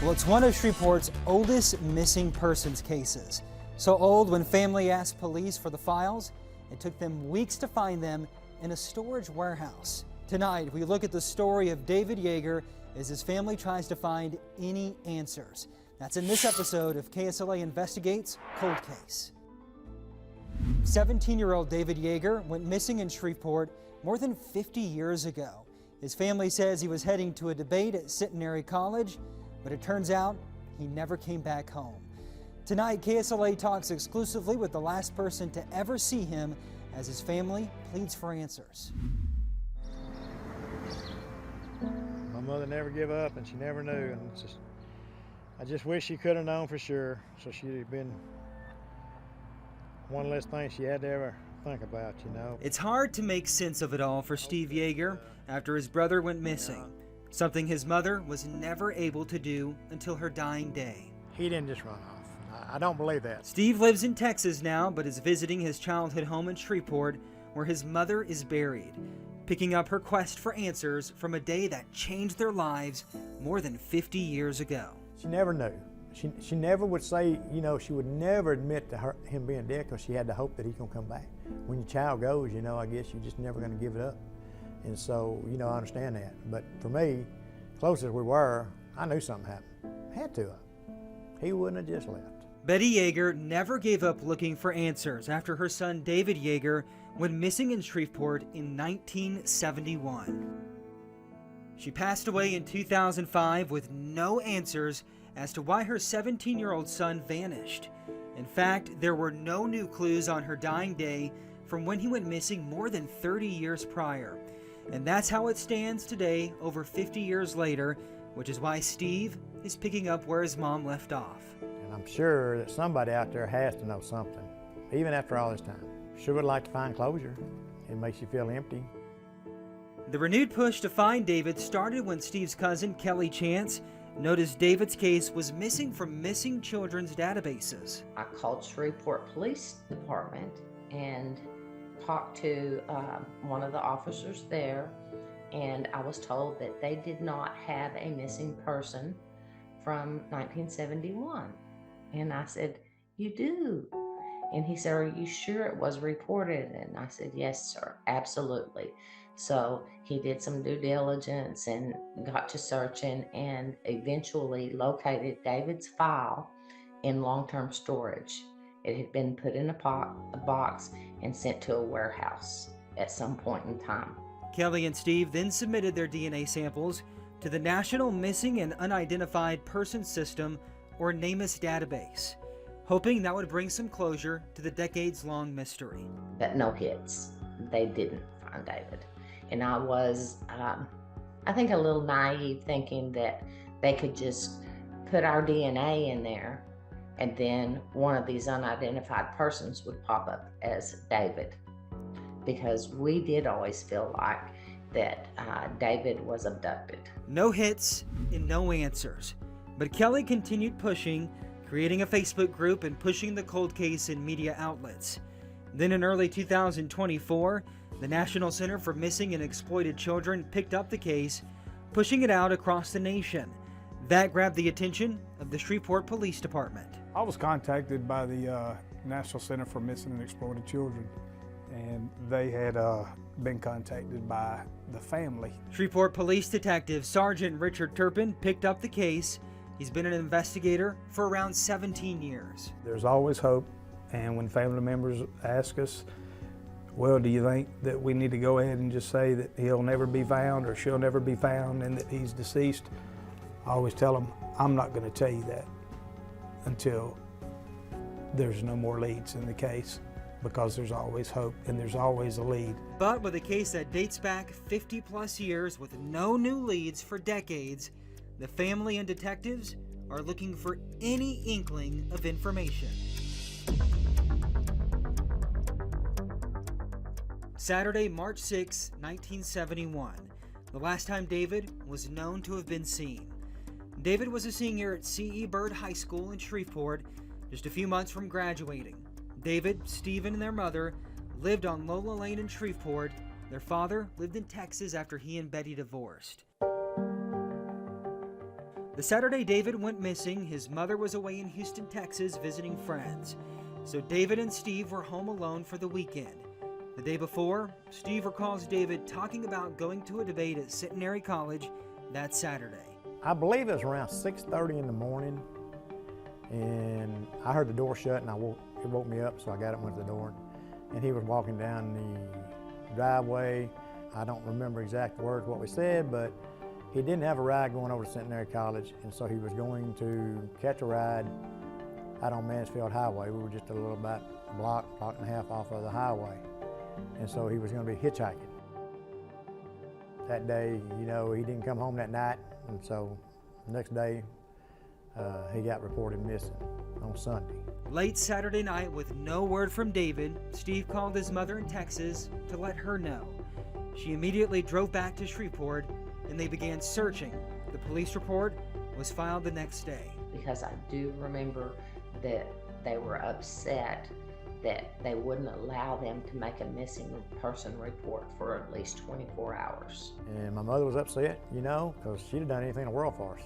Well, it's one of Shreveport's oldest missing persons cases. So old, when family asked police for the files, it took them weeks to find them in a storage warehouse. Tonight, we look at the story of David Yeager as his family tries to find any answers. That's in this episode of KSLA Investigates Cold Case. 17-year-old David Yeager went missing in Shreveport more than 50 years ago. His family says he was heading to a debate at Centenary College, but it turns out he never came back home. Tonight, KSLA talks exclusively with the last person to ever see him as his family pleads for answers. My mother never gave up and she never knew. And I just wish she could have known for sure, so she'd have been one less thing she had to ever think about, you know. It's hard to make sense of it all for Steve Yeager after his brother went missing. Something his mother was never able to do until her dying day. He didn't just run off. I don't believe that. Steve lives in Texas now, but is visiting his childhood home in Shreveport, where his mother is buried, picking up her quest for answers from a day that changed their lives more than 50 years ago. She never knew. She never would say, you know, she would never admit to him being dead because she had the hope that he's going to come back. When your child goes, you know, I guess you're just never going to give it up. And so, you know, I understand that. But for me, close as we were, I knew something happened. Had to. He wouldn't have just left. Betty Yeager never gave up looking for answers after her son David Yeager went missing in Shreveport in 1971. She passed away in 2005 with no answers as to why her 17-year-old son vanished. In fact, there were no new clues on her dying day from when he went missing more than 30 years prior. And that's how it stands today, over 50 years later, which is why Steve is picking up where his mom left off. And I'm sure that somebody out there has to know something, even after all this time. Sure would like to find closure. It makes you feel empty. The renewed push to find David started when Steve's cousin, Kelly Chance, noticed David's case was missing from missing children's databases. I called Shreveport Police Department and talked to one of the officers there, and I was told that they did not have a missing person from 1971. And I said, "You do?" And he said, "Are you sure it was reported?" And I said, "Yes, sir, absolutely." So he did some due diligence and got to searching and eventually located David's file in long-term storage. It had been put in a box and sent to a warehouse at some point in time. Kelly and Steve then submitted their DNA samples to the National Missing and Unidentified Persons System, or NamUs database, hoping that would bring some closure to the decades-long mystery. But no hits. They didn't find David. And I was, I think, a little naive, thinking that they could just put our DNA in there and then one of these unidentified persons would pop up as David. Because we did always feel like that David was abducted. No hits and no answers. But Kelly continued pushing, creating a Facebook group and pushing the cold case in media outlets. Then in early 2024, the National Center for Missing and Exploited Children picked up the case, pushing it out across the nation. That grabbed the attention of the Shreveport Police Department. I was contacted by the National Center for Missing and Exploited Children, and they had been contacted by the family. Shreveport Police Detective Sergeant Richard Turpin picked up the case. He's been an investigator for around 17 years. There's always hope, and when family members ask us, well, do you think that we need to go ahead and just say that he'll never be found or she'll never be found and that he's deceased? I always tell them, I'm not going to tell you that until there's no more leads in the case, because there's always hope and there's always a lead. But with a case that dates back 50 plus years with no new leads for decades, the family and detectives are looking for any inkling of information. Saturday, March 6, 1971, the last time David was known to have been seen. David was a senior at C.E. Byrd High School in Shreveport, just a few months from graduating. David, Stephen, and their mother lived on Lola Lane in Shreveport. Their father lived in Texas after he and Betty divorced. The Saturday David went missing, his mother was away in Houston, Texas visiting friends. So David and Steve were home alone for the weekend. The day before, Steve recalls David talking about going to a debate at Centenary College that Saturday. I believe it was around 6:30 in the morning, and I heard the door shut, and it woke me up, so I got up and went to the door. And he was walking down the driveway. I don't remember exact words what we said, but he didn't have a ride going over to Centenary College, and so he was going to catch a ride out on Mansfield Highway. We were just a little about a block and a half off of the highway. And so he was going to be hitchhiking. That day, you know, he didn't come home that night, and so the next day he got reported missing on Sunday. Late Saturday night, with no word from David, Steve called his mother in Texas to let her know. She immediately drove back to Shreveport, and they began searching. The police report was filed the next day. Because I do remember that they were upset that they wouldn't allow them to make a missing person report for at least 24 hours. And my mother was upset, you know, because she'd have done anything in the world for us.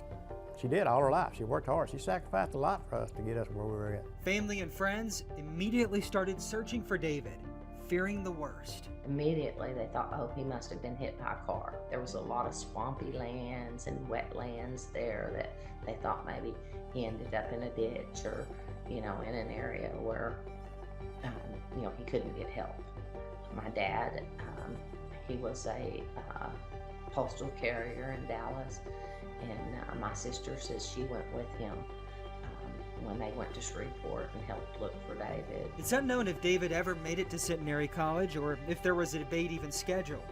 She did all her life. She worked hard. She sacrificed a lot for us to get us where we were at. Family and friends immediately started searching for David, fearing the worst. Immediately they thought, oh, he must have been hit by a car. There was a lot of swampy lands and wetlands there that they thought maybe he ended up in a ditch or, you know, in an area where you know, he couldn't get help. My dad, he was a postal carrier in Dallas, and my sister says she went with him when they went to Shreveport and helped look for David. It's unknown if David ever made it to Centenary College or if there was a debate even scheduled.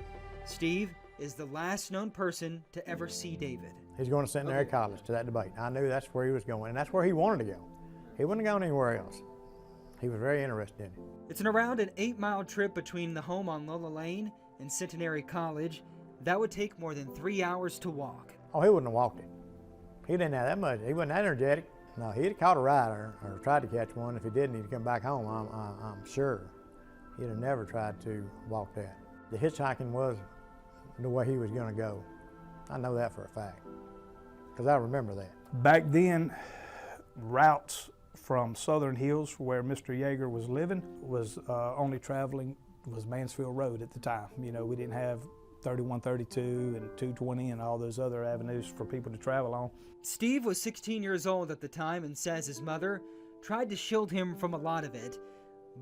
Steve is the last known person to ever see David. He's going to Centenary College to that debate. I knew that's where he was going, and that's where he wanted to go. He wouldn't have gone anywhere else. He was very interested in it. It's around an 8-mile trip between the home on Lola Lane and Centenary College. That would take more than 3 hours to walk. Oh, he wouldn't have walked it. He didn't have that much. He wasn't that energetic. No, he'd have caught a ride or tried to catch one. If he didn't, he'd come back home, I'm sure. He'd have never tried to walk that. The hitchhiking was the way he was going to go. I know that for a fact, because I remember that. Back then, routes from Southern Hills, where Mr. Yeager was living, was only traveling was Mansfield Road at the time. You know, we didn't have 3132 and 220 and all those other avenues for people to travel on. Steve was 16 years old at the time and says his mother tried to shield him from a lot of it,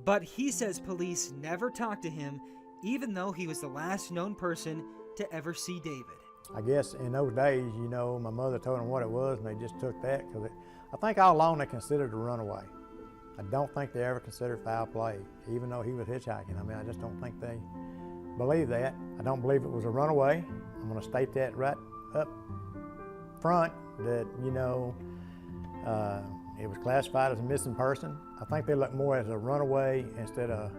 but he says police never talked to him, even though he was the last known person to ever see David. I guess in those days, you know, my mother told them what it was, and they just took that, because I think all along they considered it a runaway. I don't think they ever considered foul play, even though he was hitchhiking. I mean, I just don't think they believe that. I don't believe it was a runaway. I'm going to state that right up front, that, you know, it was classified as a missing person. I think they look more as a runaway instead of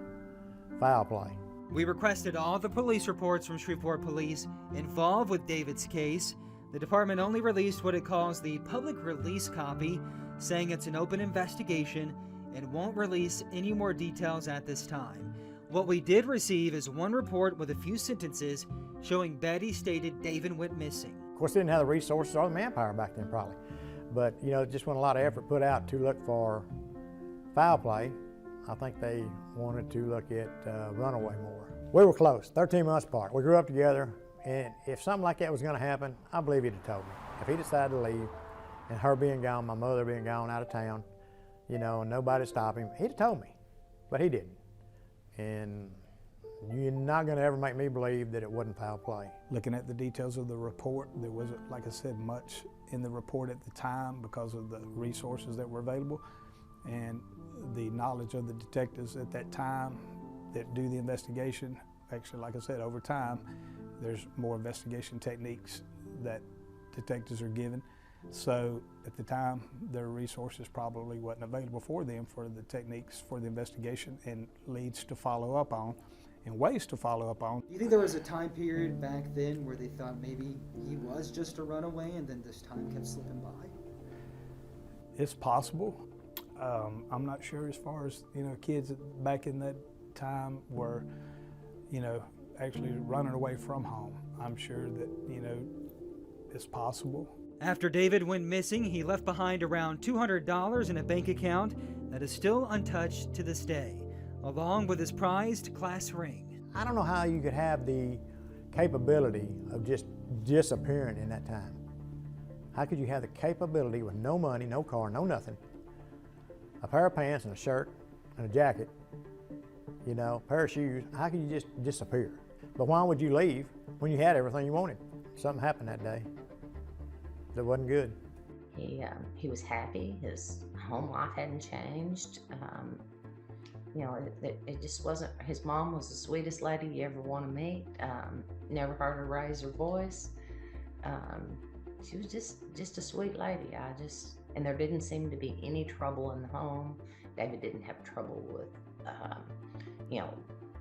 foul play. We requested all the police reports from Shreveport police involved with David's case. The department only released what it calls the public release copy, saying it's an open investigation and won't release any more details at this time. What we did receive is one report with a few sentences showing Betty stated David went missing. Of course, they didn't have the resources or the manpower back then, probably. But, you know, just wasn't a lot of effort put out to look for foul play. I think they wanted to look at runaway more. We were close, 13 months apart. We grew up together, and if something like that was going to happen, I believe he'd have told me. If he decided to leave, and her being gone, my mother being gone out of town, you know, and nobody stopped him, he'd have told me, but he didn't. And you're not going to ever make me believe that it wasn't foul play. Looking at the details of the report, there wasn't, like I said, much in the report at the time because of the resources that were available and the knowledge of the detectives at that time that do the investigation. Actually, like I said, over time, there's more investigation techniques that detectives are given. So at the time, their resources probably wasn't available for them for the techniques for the investigation and leads to follow up on and ways to follow up on. Do you think there was a time period back then where they thought maybe he was just a runaway and then this time kept slipping by? It's possible. I'm not sure as far as, you know, kids back in that time were, you know, actually running away from home. I'm sure that, you know, it's possible. After David went missing, he left behind around $200 in a bank account that is still untouched to this day, along with his prized class ring. I don't know how you could have the capability of just disappearing in that time. How could you have the capability with no money, no car, no nothing, a pair of pants and a shirt and a jacket, you know, a pair of shoes? How could you just disappear? But why would you leave when you had everything you wanted? Something happened that day that wasn't good. He was happy. His home life hadn't changed. You know, it just wasn't. His mom was the sweetest lady you ever want to meet. Never heard her raise her voice. She was just a sweet lady. And there didn't seem to be any trouble in the home. David didn't have trouble with, you know,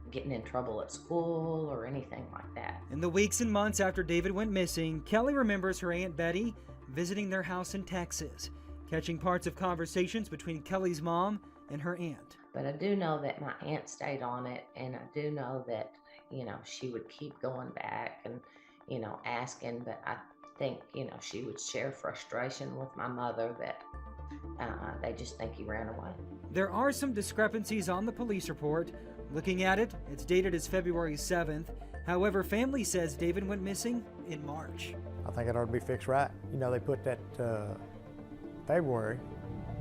getting in trouble at school or anything like that. In the weeks and months after David went missing, Kelly remembers her Aunt Betty visiting their house in Texas, catching parts of conversations between Kelly's mom and her aunt. But I do know that my aunt stayed on it, and I do know that, you know, she would keep going back and, you know, asking, but I think, you know, she would share frustration with my mother that they just think he ran away. There are some discrepancies on the police report. Looking at it, it's dated as February 7th. However, family says David went missing in March. I think it ought to be fixed right. You know, they put that February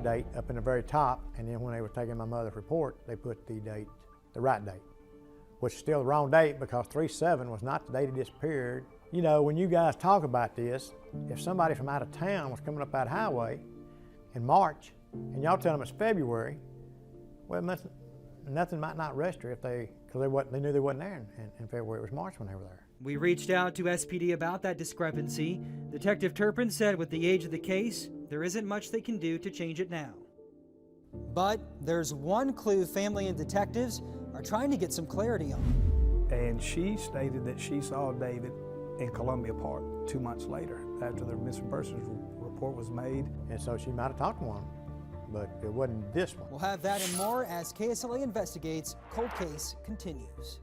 date up in the very top, and then when they were taking my mother's report, they put the date, the right date, which is still the wrong date because 3/7 was not the date he disappeared. You know, when you guys talk about this, if somebody from out of town was coming up that highway in March, and y'all tell them it's February, well, nothing might not register because they knew they wasn't there in February. It was March when they were there. We reached out to SPD about that discrepancy. Detective Turpin said with the age of the case, there isn't much they can do to change it now. But there's one clue family and detectives are trying to get some clarity on. And she stated that she saw David in Columbia Park 2 months later after the missing persons report was made. And so she might have talked to one, but it wasn't this one. We'll have that and more as KSLA investigates. Cold Case continues.